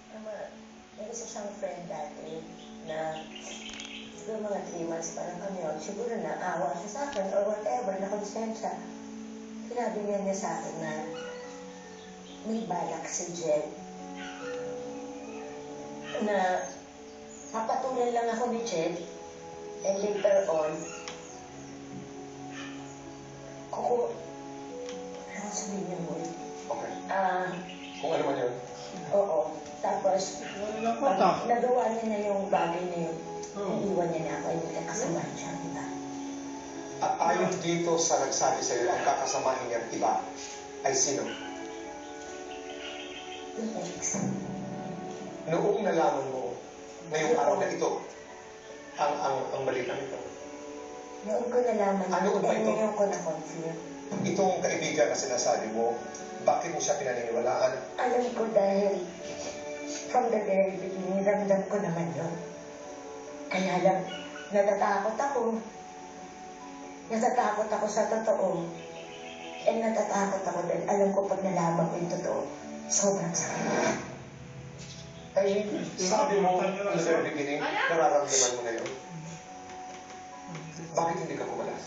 May isa siyang friend dati na siguro mga 3 months pa lang kami, o siguro naawa siya sa akin or whatever, nakonsensya. Sinabi niya sa akin na may balak si Jed na papatulan lang ako ni Jed and later on ano sabihin niya mo? Okay. Kung ano man yun. Oo. Tapos, nagawa niya na yung bagay na yun. Iiwan niya na ako, hindi ka kasamahan siya, diba? At ayon dito sa nagsabi sa'yo, ang kakasamahin niyang iba ay sino? Yung ex. Noong nalaman mo, ngayong araw na ito, ang balitang ito. Noon ko nalaman, Ano ba ito? ngayon ko na-confirm. Itong kaibigan na sinasabi mo, bakit mo siya pinaniniwalaan? Alam ko dahil from the very beginning, ramdam ko naman yun. Kaya lang, natatakot ako. Natatakot ako sa totoo. And natatakot ako dahil alam ko pag nalaman ko yung totoo, sobrang sakit. Ay, sabi mo, from the very beginning, nararamdaman mo ngayon. Bakit hindi ka kumalas?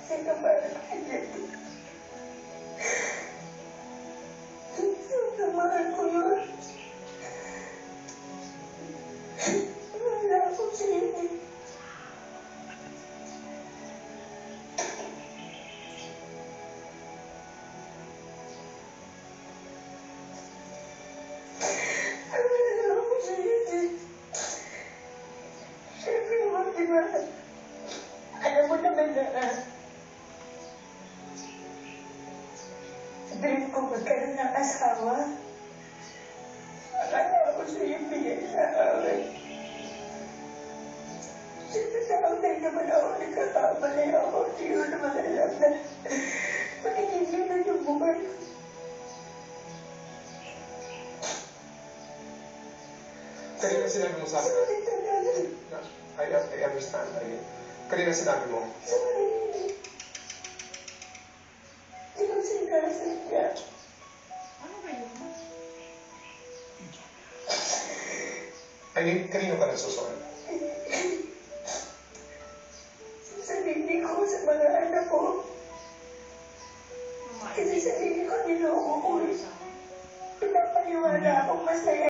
Sino ba nakakit? Samahan ko yun. Wala akong sinin. Wala akong sinin. Siyempre mo, diba? Alam mo naman na dream ko magkaroon ng asawa. Akala ako sa'yo bigay sa akin. Siyempre sa akin naman ako nagkakamali ako. Hindi ko naman alam na magiging yun yung buhay. Kanina sinabi mo sa akin, Sorry talaga. I understand. Kanina sinabi mo, Sorry. Hindi ko sinasadya. I mean, kanino ka nagsusunod? Sa sarili ko, sa mga anak ko. Kasi sa sarili ko, niloko ko. Pinapaniwala akong masaya.